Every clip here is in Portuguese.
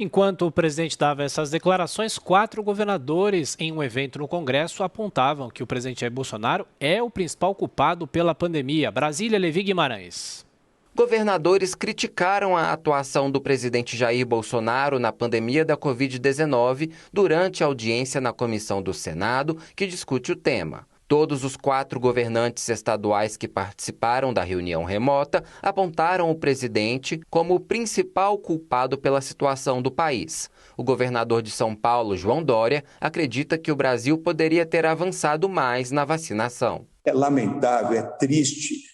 Enquanto o presidente dava essas declarações, 4 governadores em um evento no Congresso apontavam que o presidente Jair Bolsonaro é o principal culpado pela pandemia. Brasília, Levi Guimarães. Governadores criticaram a atuação do presidente Jair Bolsonaro na pandemia da Covid-19 durante a audiência na comissão do Senado que discute o tema. Todos os 4 governantes estaduais que participaram da reunião remota apontaram o presidente como o principal culpado pela situação do país. O governador de São Paulo, João Dória, acredita que o Brasil poderia ter avançado mais na vacinação. É lamentável, é triste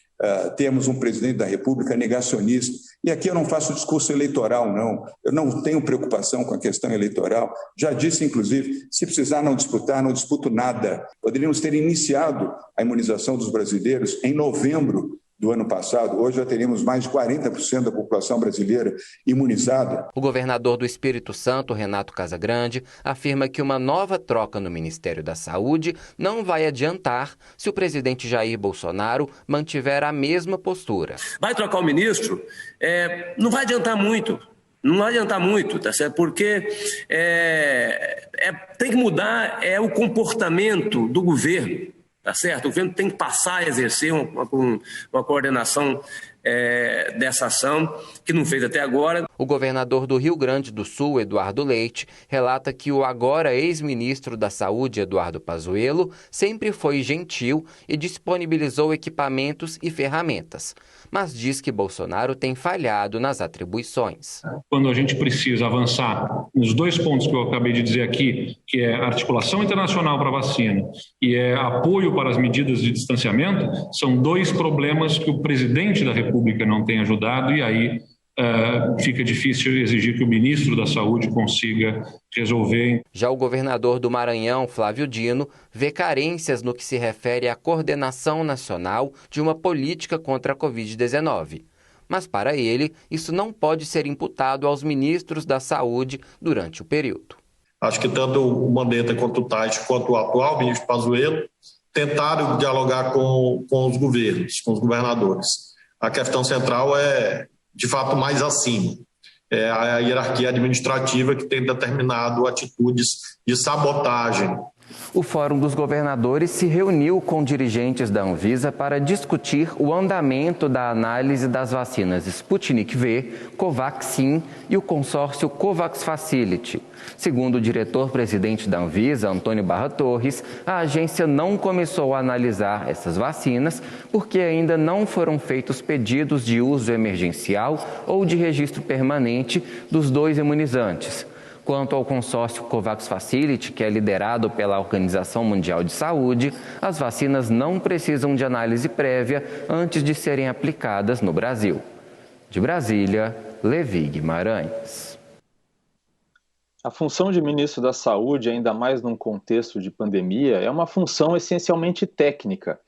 termos um presidente da República negacionista. E aqui eu não faço discurso eleitoral, não. Eu não tenho preocupação com a questão eleitoral. Já disse, inclusive, se precisar não disputar, não disputo nada. Poderíamos ter iniciado a imunização dos brasileiros em novembro do ano passado. Hoje já teríamos mais de 40% da população brasileira imunizada. O governador do Espírito Santo, Renato Casagrande, afirma que uma nova troca no Ministério da Saúde não vai adiantar se o presidente Jair Bolsonaro mantiver a mesma postura. Vai trocar o ministro? Não vai adiantar muito. Não vai adiantar muito, tá certo? Porque tem que mudar o comportamento do governo. Tá certo? O governo tem que passar a exercer uma coordenação dessa ação, que não fez até agora. O governador do Rio Grande do Sul, Eduardo Leite, relata que o agora ex-ministro da Saúde, Eduardo Pazuello, sempre foi gentil e disponibilizou equipamentos e ferramentas, mas diz que Bolsonaro tem falhado nas atribuições. Quando a gente precisa avançar nos 2 pontos que eu acabei de dizer aqui, que é articulação internacional para a vacina e apoio para as medidas de distanciamento, são 2 problemas que o presidente da República não tem ajudado e aí fica difícil exigir que o ministro da Saúde consiga resolver. Já o governador do Maranhão, Flávio Dino, vê carências no que se refere à coordenação nacional de uma política contra a Covid-19. Mas, para ele, isso não pode ser imputado aos ministros da Saúde durante o período. Acho que tanto o Mandetta quanto o Tais, quanto o atual ministro Pazuello, tentaram dialogar com os governos, com os governadores. A questão central é, de fato, mais acima. É a hierarquia administrativa que tem determinado atitudes de sabotagem. O Fórum dos Governadores se reuniu com dirigentes da Anvisa para discutir o andamento da análise das vacinas Sputnik V, Covaxin e o consórcio COVAX Facility. Segundo o diretor-presidente da Anvisa, Antônio Barra Torres, a agência não começou a analisar essas vacinas porque ainda não foram feitos pedidos de uso emergencial ou de registro permanente dos 2 imunizantes. Quanto ao consórcio COVAX Facility, que é liderado pela Organização Mundial de Saúde, as vacinas não precisam de análise prévia antes de serem aplicadas no Brasil. De Brasília, Levi Guimarães. A função de ministro da Saúde, ainda mais num contexto de pandemia, é uma função essencialmente técnica.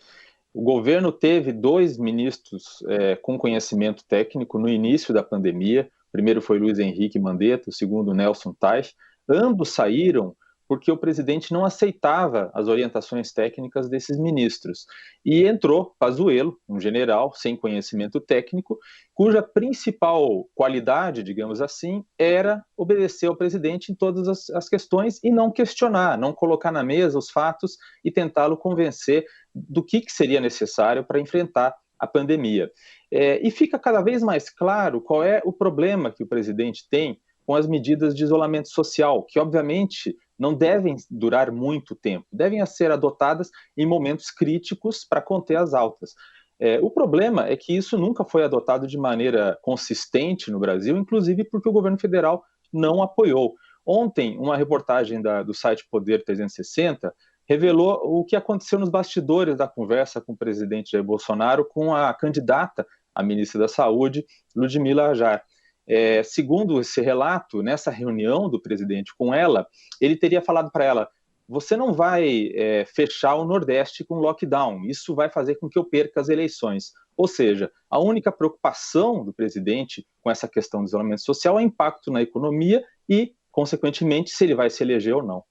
O governo teve 2 ministros com conhecimento técnico no início da pandemia. O primeiro foi Luiz Henrique Mandetta, o segundo Nelson Teich. Ambos saíram porque o presidente não aceitava as orientações técnicas desses ministros. E entrou Pazuello, um general sem conhecimento técnico, cuja principal qualidade, digamos assim, era obedecer ao presidente em todas as questões e não questionar, não colocar na mesa os fatos e tentá-lo convencer do que seria necessário para enfrentar a pandemia. E fica cada vez mais claro qual é o problema que o presidente tem com as medidas de isolamento social, que obviamente não devem durar muito tempo, devem ser adotadas em momentos críticos para conter as altas. O problema é que isso nunca foi adotado de maneira consistente no Brasil, inclusive porque o governo federal não apoiou. Ontem, uma reportagem do site Poder 360 revelou o que aconteceu nos bastidores da conversa com o presidente Jair Bolsonaro com a candidata à ministra da Saúde, Ludmila Ajar. Segundo esse relato, nessa reunião do presidente com ela, ele teria falado para ela: você não vai fechar o Nordeste com lockdown, isso vai fazer com que eu perca as eleições. Ou seja, a única preocupação do presidente com essa questão do isolamento social é o impacto na economia e, consequentemente, se ele vai se eleger ou não.